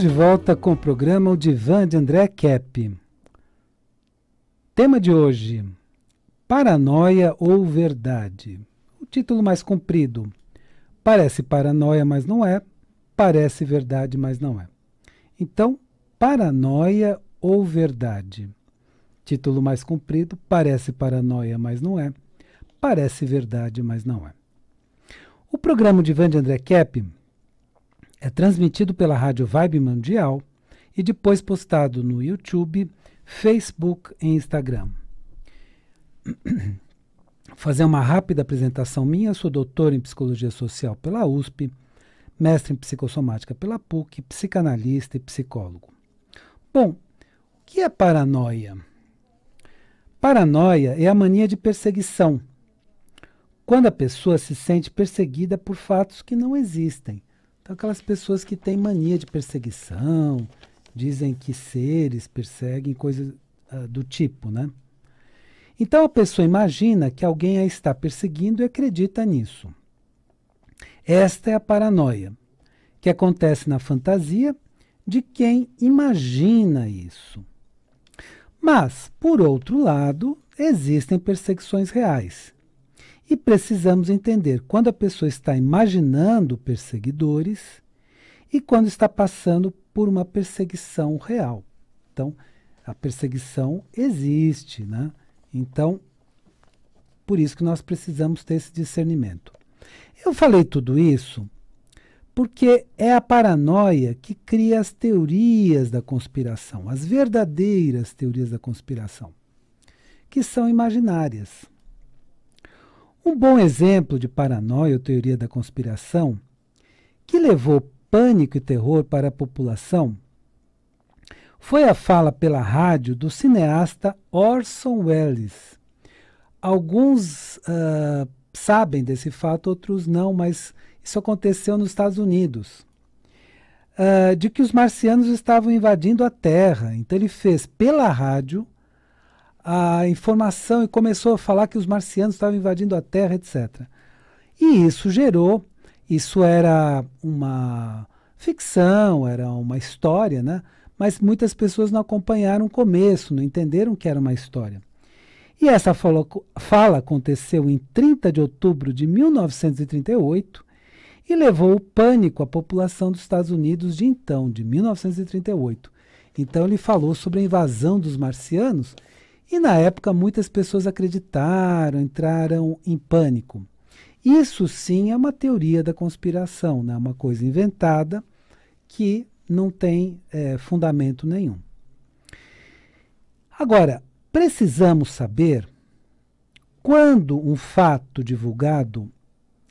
Estamos de volta com o programa O Divã de André Kepp. Tema de hoje, paranoia ou verdade? O título mais comprido, parece paranoia, mas não é. Parece verdade, mas não é. Então, paranoia ou verdade? Título mais comprido, parece paranoia, mas não é. Parece verdade, mas não é. O programa O Divã de André Kepp é transmitido pela Rádio Vibe Mundial e depois postado no YouTube, Facebook e Instagram. Vou fazer uma rápida apresentação minha. Sou doutor em Psicologia Social pela USP, mestre em Psicossomática pela PUC, psicanalista e psicólogo. Bom, o que é paranoia? Paranoia é a mania de perseguição, quando a pessoa se sente perseguida por fatos que não existem. Então, aquelas pessoas que têm mania de perseguição, dizem que seres perseguem, coisas do tipo, né? Então, a pessoa imagina que alguém a está perseguindo e acredita nisso. Esta é a paranoia, que acontece na fantasia de quem imagina isso. Mas, por outro lado, existem perseguições reais. E precisamos entender quando a pessoa está imaginando perseguidores e quando está passando por uma perseguição real. Então, a perseguição existe, né? Então, por isso que nós precisamos ter esse discernimento. Eu falei tudo isso porque é a paranoia que cria as teorias da conspiração, as verdadeiras teorias da conspiração, que são imaginárias. Um bom exemplo de paranoia ou teoria da conspiração que levou pânico e terror para a população foi a fala pela rádio do cineasta Orson Welles. Alguns sabem desse fato, outros não, mas isso aconteceu nos Estados Unidos. De que os marcianos estavam invadindo a Terra. Então ele fez pela rádio a informação e começou a falar que os marcianos estavam invadindo a Terra, etc. E isso era uma ficção, era uma história, né? Mas muitas pessoas não acompanharam o começo, não entenderam que era uma história. E essa fala aconteceu em 30 de outubro de 1938 e levou o pânico à população dos Estados Unidos de então, de 1938. Então ele falou sobre a invasão dos marcianos. E na época muitas pessoas acreditaram, entraram em pânico. Isso sim é uma teoria da conspiração, né? Uma coisa inventada que não tem fundamento nenhum. Agora, precisamos saber quando um fato divulgado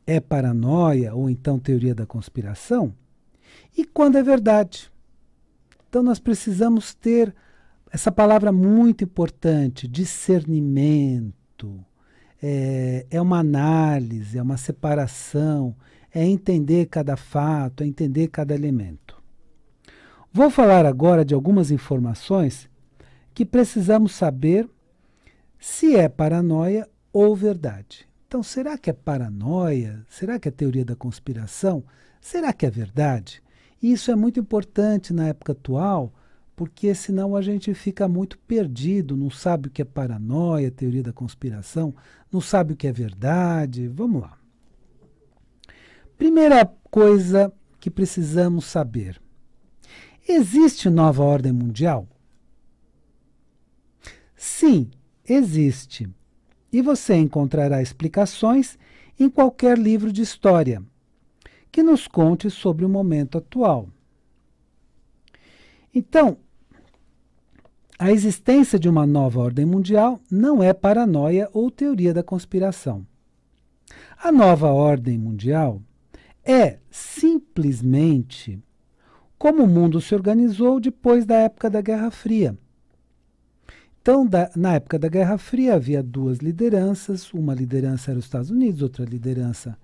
é paranoia ou então teoria da conspiração e quando é verdade. Então nós precisamos ter essa palavra muito importante, discernimento, é uma análise, é uma separação, é entender cada fato, é entender cada elemento. Vou falar agora de algumas informações que precisamos saber se é paranoia ou verdade. Então, será que é paranoia? Será que é teoria da conspiração? Será que é verdade? E isso é muito importante na época atual, porque senão a gente fica muito perdido, não sabe o que é paranoia, teoria da conspiração, não sabe o que é verdade. Vamos lá. Primeira coisa que precisamos saber. Existe nova ordem mundial? Sim, existe. E você encontrará explicações em qualquer livro de história que nos conte sobre o momento atual. Então, a existência de uma nova ordem mundial não é paranoia ou teoria da conspiração. A nova ordem mundial é simplesmente como o mundo se organizou depois da época da Guerra Fria. Então, na época da Guerra Fria, havia duas lideranças. Uma liderança era os Estados Unidos, outra liderança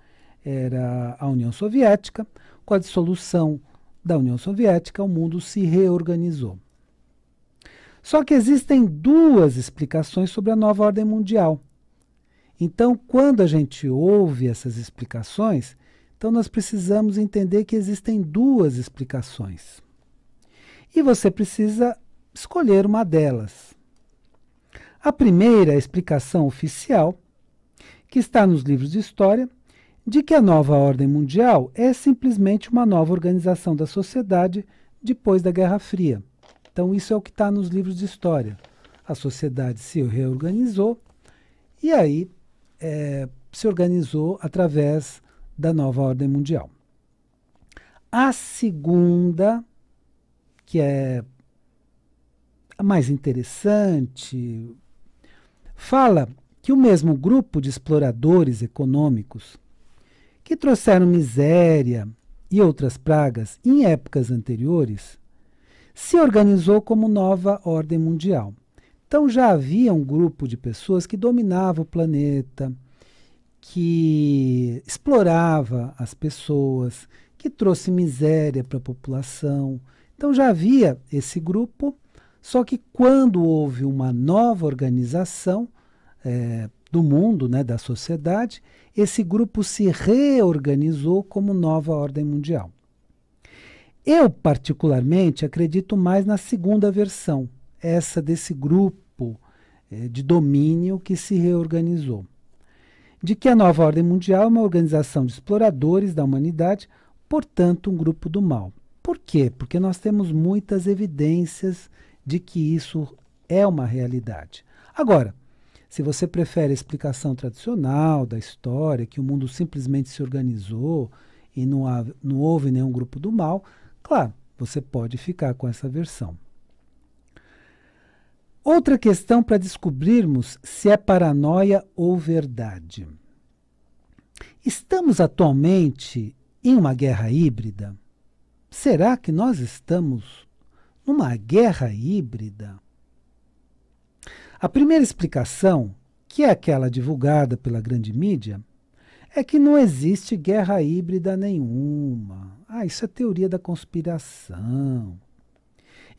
era a União Soviética. Com a dissolução da União Soviética, o mundo se reorganizou. Só que existem duas explicações sobre a nova ordem mundial. Então, quando a gente ouve essas explicações, então nós precisamos entender que existem duas explicações. E você precisa escolher uma delas. A primeira é a explicação oficial, que está nos livros de história, de que a nova ordem mundial é simplesmente uma nova organização da sociedade depois da Guerra Fria. Então, isso é o que está nos livros de história. A sociedade se reorganizou e aí se organizou através da nova ordem mundial. A segunda, que é a mais interessante, fala que o mesmo grupo de exploradores econômicos que trouxeram miséria e outras pragas em épocas anteriores se organizou como nova ordem mundial. Então já havia um grupo de pessoas que dominava o planeta, que explorava as pessoas, que trouxe miséria para a população. Então já havia esse grupo, só que quando houve uma nova organização do mundo, né, da sociedade, esse grupo se reorganizou como nova ordem mundial. Eu, particularmente, acredito mais na segunda versão, essa desse grupo de domínio que se reorganizou. De que a nova ordem mundial é uma organização de exploradores da humanidade, portanto, um grupo do mal. Por quê? Porque nós temos muitas evidências de que isso é uma realidade. Agora, se você prefere a explicação tradicional da história, que o mundo simplesmente se organizou e não houve nenhum grupo do mal, claro, você pode ficar com essa versão. Outra questão para descobrirmos se é paranoia ou verdade. Estamos atualmente em uma guerra híbrida? Será que nós estamos numa guerra híbrida? A primeira explicação, que é aquela divulgada pela grande mídia, é que não existe guerra híbrida nenhuma. Isso é teoria da conspiração.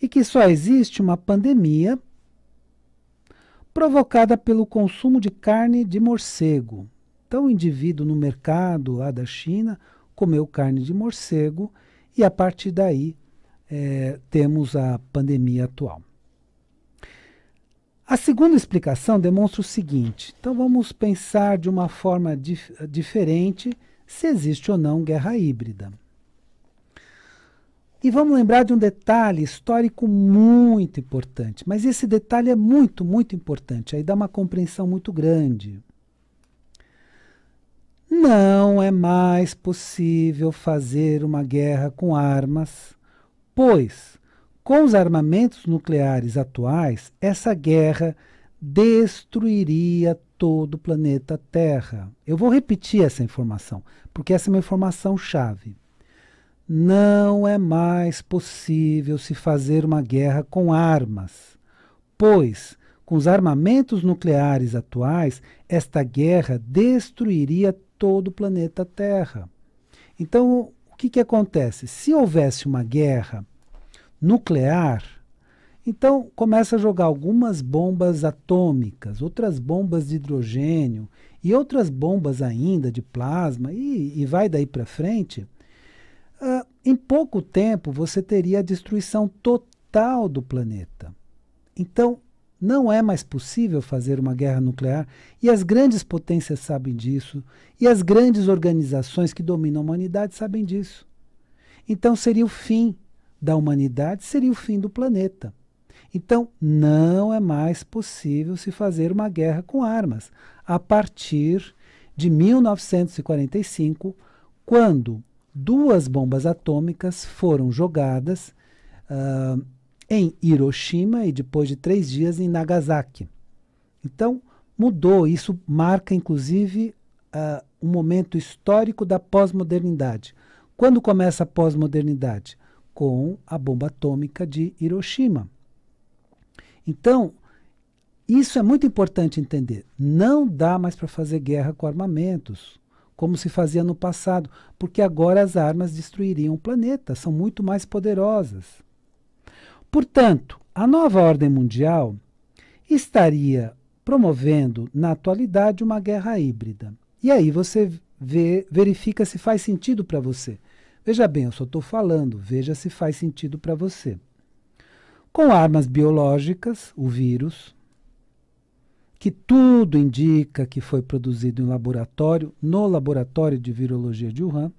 E que só existe uma pandemia provocada pelo consumo de carne de morcego. Então, o indivíduo no mercado lá da China comeu carne de morcego e, a partir daí, temos a pandemia atual. A segunda explicação demonstra o seguinte. Então, vamos pensar de uma forma diferente se existe ou não guerra híbrida. E vamos lembrar de um detalhe histórico muito importante. Mas esse detalhe é muito, muito importante. Aí dá uma compreensão muito grande. Não é mais possível fazer uma guerra com armas, pois, com os armamentos nucleares atuais, essa guerra destruiria todo o planeta Terra. Eu vou repetir essa informação, porque essa é uma informação chave. Não é mais possível se fazer uma guerra com armas, pois, com os armamentos nucleares atuais, esta guerra destruiria todo o planeta Terra. Então, o que acontece? Se houvesse uma guerra nuclear, então começa a jogar algumas bombas atômicas, outras bombas de hidrogênio e outras bombas ainda de plasma e vai daí para frente. Em pouco tempo você teria a destruição total do planeta. Então, não é mais possível fazer uma guerra nuclear e as grandes potências sabem disso e as grandes organizações que dominam a humanidade sabem disso. Então, seria o fim da humanidade, seria o fim do planeta. Então, não é mais possível se fazer uma guerra com armas a partir de 1945, quando 2 bombas atômicas foram jogadas em Hiroshima e depois de 3 dias em Nagasaki. Então, mudou. Isso marca, inclusive, um momento histórico da pós-modernidade. Quando começa a pós-modernidade? Com a bomba atômica de Hiroshima. Então, isso é muito importante entender. Não dá mais para fazer guerra com armamentos, como se fazia no passado, porque agora as armas destruiriam o planeta, são muito mais poderosas. Portanto, a nova ordem mundial estaria promovendo, na atualidade, uma guerra híbrida. E aí você verifica se faz sentido para você. Veja bem, eu só estou falando, veja se faz sentido para você. com armas biológicas, o vírus, que tudo indica que foi produzido em laboratório, no laboratório de virologia de Wuhan.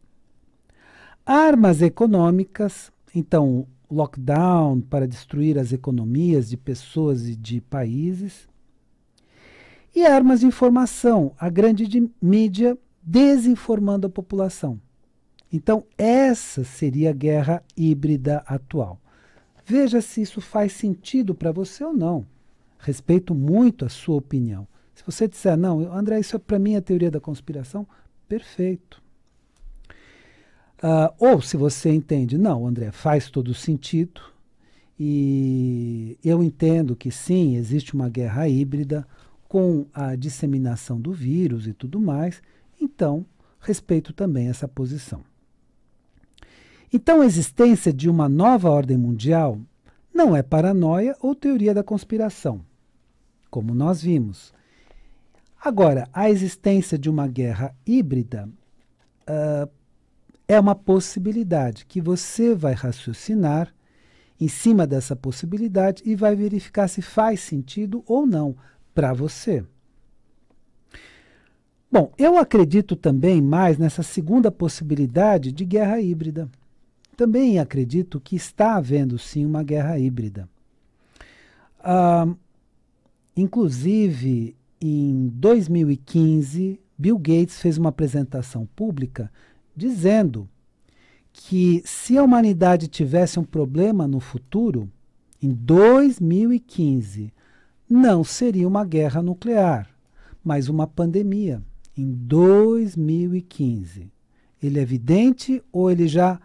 Armas econômicas, então, lockdown para destruir as economias de pessoas e de países. E armas de informação, a grande mídia desinformando a população. Então, essa seria a guerra híbrida atual. Veja se isso faz sentido para você ou não. Respeito muito a sua opinião. Se você disser, não, André, isso para mim é a teoria da conspiração, perfeito. Ou se você entende, não, André, faz todo sentido, e eu entendo que sim, existe uma guerra híbrida com a disseminação do vírus e tudo mais, então respeito também essa posição. Então, a existência de uma nova ordem mundial não é paranoia ou teoria da conspiração, como nós vimos. Agora, a existência de uma guerra híbrida é uma possibilidade que você vai raciocinar em cima dessa possibilidade e vai verificar se faz sentido ou não para você. Bom, eu acredito também mais nessa segunda possibilidade de guerra híbrida. Também acredito que está havendo sim uma guerra híbrida. Inclusive, em 2015, Bill Gates fez uma apresentação pública dizendo que se a humanidade tivesse um problema no futuro, em 2015, não seria uma guerra nuclear, mas uma pandemia. Em 2015. Ele é vidente ou ele já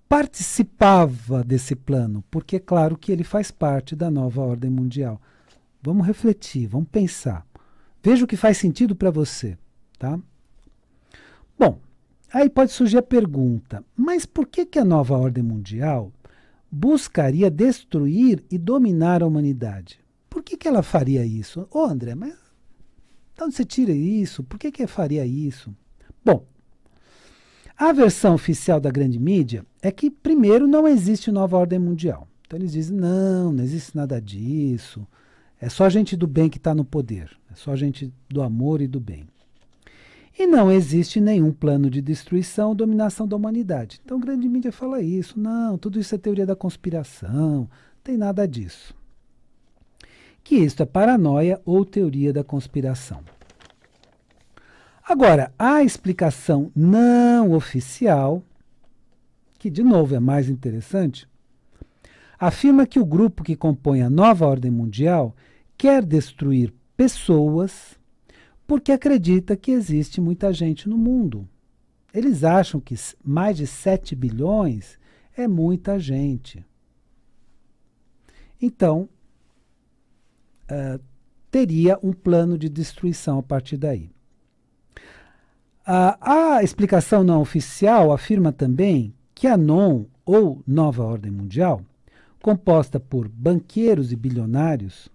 participava desse plano? Porque é claro que ele faz parte da nova ordem mundial. Vamos refletir, vamos pensar. Veja o que faz sentido para você, tá? Bom, aí pode surgir a pergunta, mas por que a nova ordem mundial buscaria destruir e dominar a humanidade? Por que ela faria isso? Ô André, mas de onde você tira isso? Por que faria isso? Bom, a versão oficial da grande mídia é que, primeiro, não existe nova ordem mundial. Então eles dizem, não existe nada disso. É só gente do bem que está no poder. É só gente do amor e do bem. E não existe nenhum plano de destruição ou dominação da humanidade. Então a grande mídia fala isso. Não, tudo isso é teoria da conspiração. Não tem nada disso. Que isto é paranoia ou teoria da conspiração. Agora, a explicação não oficial, que de novo é mais interessante, afirma que o grupo que compõe a nova ordem mundial quer destruir pessoas porque acredita que existe muita gente no mundo. Eles acham que mais de 7 bilhões é muita gente. Então, teria um plano de destruição a partir daí. A explicação não oficial afirma também que a NON, ou Nova Ordem Mundial, composta por banqueiros e bilionários,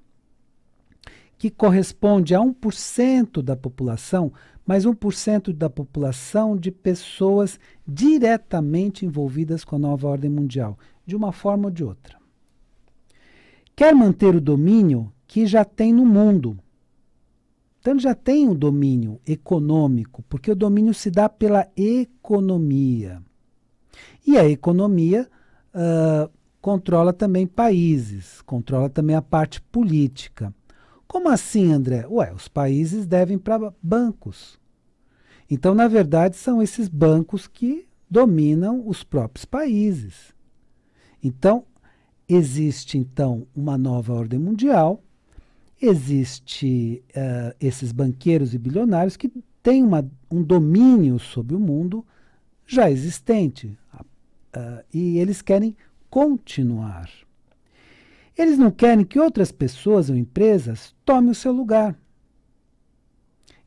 que corresponde a 1% da população, mas 1% da população de pessoas diretamente envolvidas com a Nova Ordem Mundial, de uma forma ou de outra. Quer manter o domínio que já tem no mundo. Então, ele já tem um domínio econômico, porque o domínio se dá pela economia. E a economia controla também países, controla também a parte política. Como assim, André? Ué, os países devem para bancos. Então, na verdade, são esses bancos que dominam os próprios países. Então, existe, então, uma nova ordem mundial. Existe esses banqueiros e bilionários que têm um domínio sobre o mundo já existente. E eles querem continuar. Eles não querem que outras pessoas ou empresas tomem o seu lugar.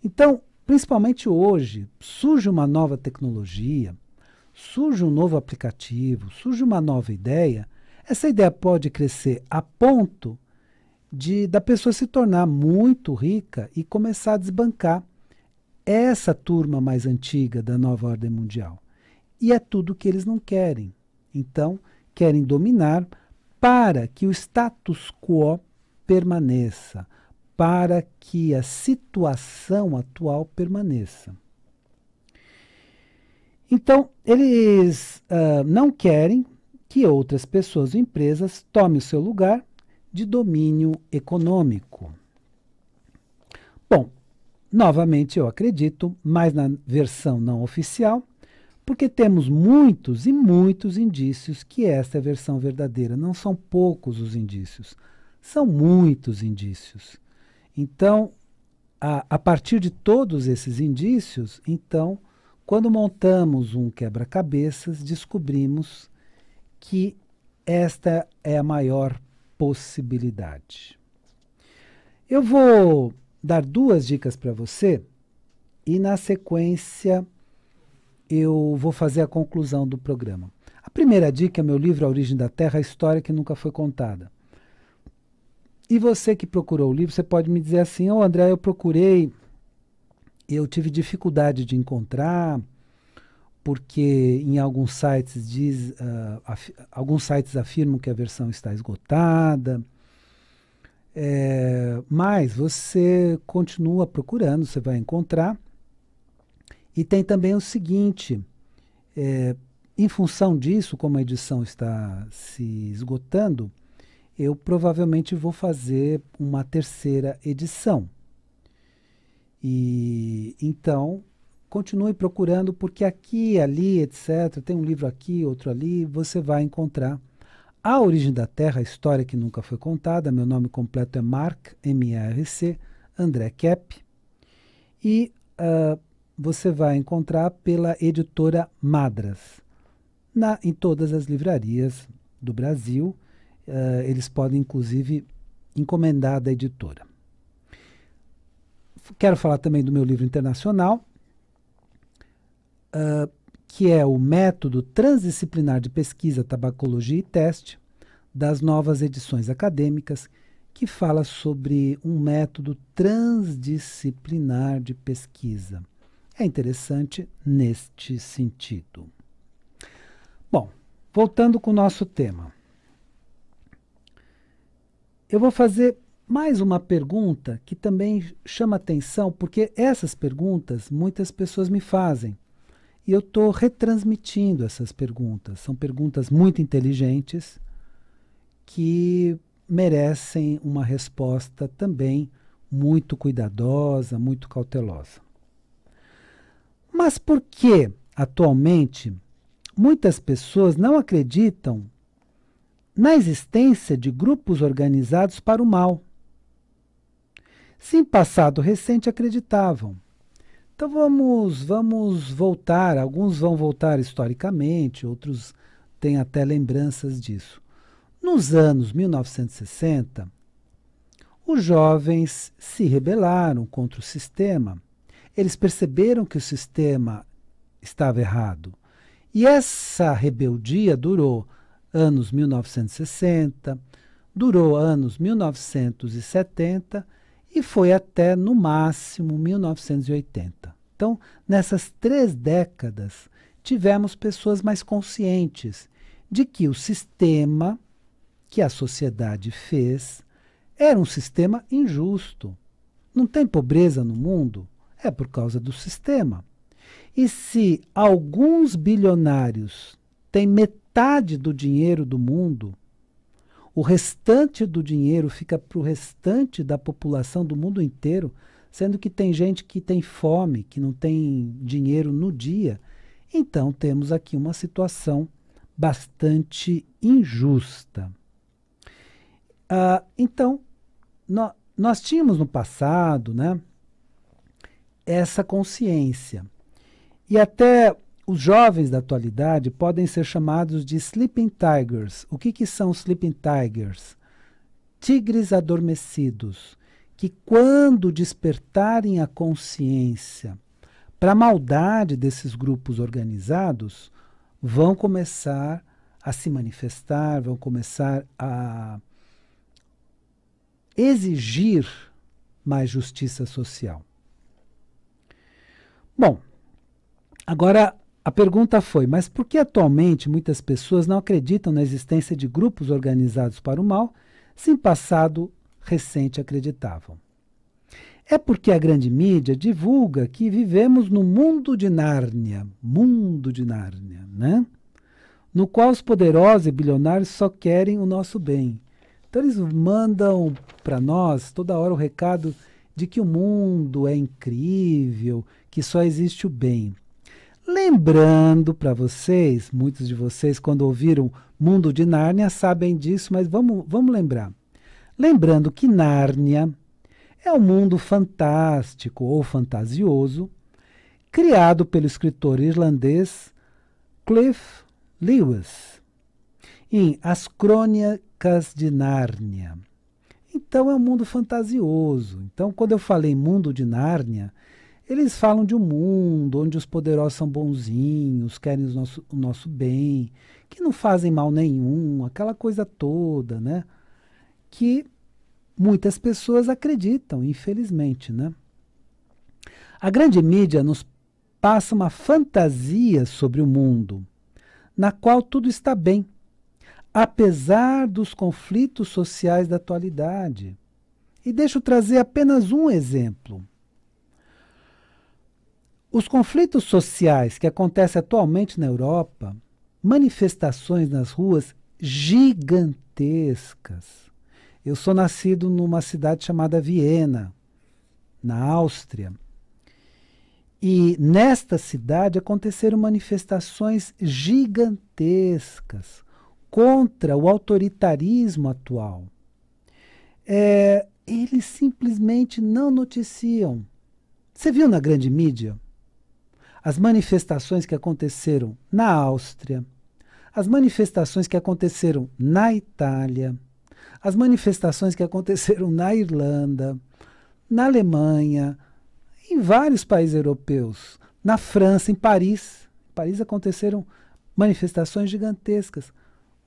Então, principalmente hoje, surge uma nova tecnologia, surge um novo aplicativo, surge uma nova ideia. Essa ideia pode crescer a ponto da pessoa se tornar muito rica e começar a desbancar essa turma mais antiga da nova ordem mundial. E é tudo que eles não querem. Então, querem dominar para que o status quo permaneça, para que a situação atual permaneça. Então, eles não querem que outras pessoas ou empresas tomem o seu lugar de domínio econômico. Bom, novamente eu acredito, mas na versão não oficial, porque temos muitos e muitos indícios que esta é a versão verdadeira. Não são poucos os indícios, são muitos indícios. Então, a partir de todos esses indícios, então, quando montamos um quebra-cabeças, descobrimos que esta é a maior possibilidade. Eu vou dar 2 dicas para você e, na sequência, eu vou fazer a conclusão do programa. A primeira dica é meu livro A Origem da Terra, a História que Nunca Foi Contada. E você que procurou o livro, você pode me dizer assim, André, eu procurei, eu tive dificuldade de encontrar, porque em alguns sites alguns sites afirmam que a versão está esgotada, mas você continua procurando, você vai encontrar. E tem também o seguinte, em função disso, como a edição está se esgotando, eu provavelmente vou fazer uma 3ª edição. E então, continue procurando, porque aqui, ali, etc., tem um livro aqui, outro ali, você vai encontrar A Origem da Terra, a História que Nunca Foi Contada. Meu nome completo é Marc, M-A-R-C, André Kepp. E você vai encontrar pela editora Madras, em todas as livrarias do Brasil. Eles podem, inclusive, encomendar da editora. Quero falar também do meu livro internacional, que é o Método Transdisciplinar de Pesquisa, Tabacologia e Teste, das novas edições acadêmicas, que fala sobre um método transdisciplinar de pesquisa. É interessante neste sentido. Bom, voltando com o nosso tema. Eu vou fazer mais uma pergunta que também chama atenção, porque essas perguntas muitas pessoas me fazem. E eu estou retransmitindo essas perguntas. São perguntas muito inteligentes que merecem uma resposta também muito cuidadosa, muito cautelosa. Mas por que, atualmente, muitas pessoas não acreditam na existência de grupos organizados para o mal? Se em passado recente acreditavam. Então vamos voltar, alguns vão voltar historicamente, outros têm até lembranças disso. Nos anos 1960, os jovens se rebelaram contra o sistema. Eles perceberam que o sistema estava errado. E essa rebeldia durou anos 1960, durou anos 1970 e foi até, no máximo, 1980. Então, nessas 3 décadas, tivemos pessoas mais conscientes de que o sistema que a sociedade fez era um sistema injusto. Não tem pobreza no mundo? É por causa do sistema. E se alguns bilionários têm metade do dinheiro do mundo, o restante do dinheiro fica para o restante da população do mundo inteiro, sendo que tem gente que tem fome, que não tem dinheiro no dia. Então temos aqui uma situação bastante injusta. Então, nós tínhamos no passado, né, essa consciência. E até os jovens da atualidade podem ser chamados de sleeping tigers. O que são sleeping tigers? Tigres adormecidos, que quando despertarem a consciência para a maldade desses grupos organizados, vão começar a se manifestar, vão começar a exigir mais justiça social. Bom, agora A pergunta foi, mas por que atualmente muitas pessoas não acreditam na existência de grupos organizados para o mal, se em passado recente acreditavam? É porque a grande mídia divulga que vivemos no mundo de Nárnia, né? No qual os poderosos e bilionários só querem o nosso bem. Então eles mandam para nós toda hora o recado de que o mundo é incrível, que só existe o bem. Lembrando para vocês, muitos de vocês quando ouviram Mundo de Nárnia sabem disso, mas vamos lembrar. Lembrando que Nárnia é um mundo fantástico ou fantasioso, criado pelo escritor irlandês Cliff Lewis, em As Crônicas de Nárnia. Então é um mundo fantasioso. Então, quando eu falei mundo de Nárnia, eles falam de um mundo onde os poderosos são bonzinhos, querem o nosso bem, que não fazem mal nenhum, aquela coisa toda, né? Que muitas pessoas acreditam, infelizmente, né? A grande mídia nos passa uma fantasia sobre o mundo, na qual tudo está bem, apesar dos conflitos sociais da atualidade. E deixa eu trazer apenas um exemplo. Os conflitos sociais que acontecem atualmente na Europa, manifestações nas ruas gigantescas. Eu sou nascido numa cidade chamada Viena, na Áustria. E nesta cidade aconteceram manifestações gigantescas contra o autoritarismo atual. Eles simplesmente não noticiam. Você viu na grande mídia as manifestações que aconteceram na Áustria, as manifestações que aconteceram na Itália, as manifestações que aconteceram na Irlanda, na Alemanha, em vários países europeus, na França, em Paris. Em Paris aconteceram manifestações gigantescas.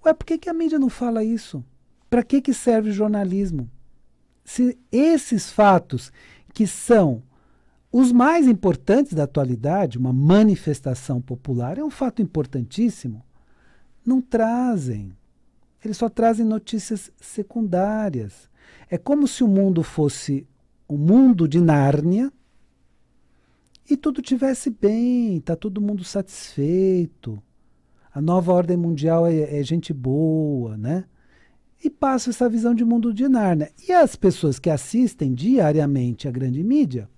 Ué, por que a mídia não fala isso? Para que serve o jornalismo? Se esses fatos, que são os mais importantes da atualidade, uma manifestação popular, é um fato importantíssimo, não trazem. Eles só trazem notícias secundárias. É como se o mundo fosse o mundo de Nárnia e tudo tivesse bem, está todo mundo satisfeito. A nova ordem mundial é gente boa, né? E passa essa visão de mundo de Nárnia. E as pessoas que assistem diariamente a grande mídia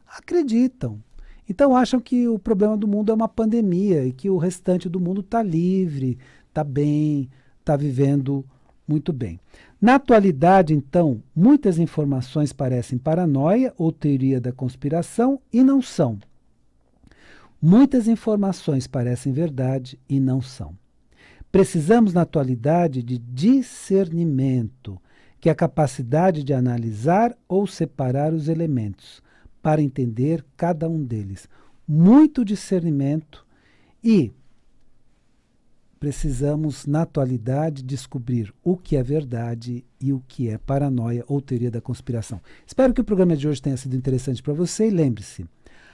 acreditam. Então acham que o problema do mundo é uma pandemia e que o restante do mundo está livre, está bem, está vivendo muito bem. Na atualidade, então, muitas informações parecem paranoia ou teoria da conspiração e não são. Muitas informações parecem verdade e não são. Precisamos, na atualidade, de discernimento, que é a capacidade de analisar ou separar os elementos, para entender cada um deles. Muito discernimento e precisamos, na atualidade, descobrir o que é verdade e o que é paranoia ou teoria da conspiração. Espero que o programa de hoje tenha sido interessante para você e lembre-se,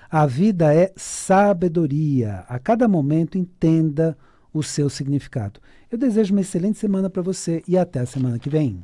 a vida é sabedoria. A cada momento entenda o seu significado. Eu desejo uma excelente semana para você e até a semana que vem.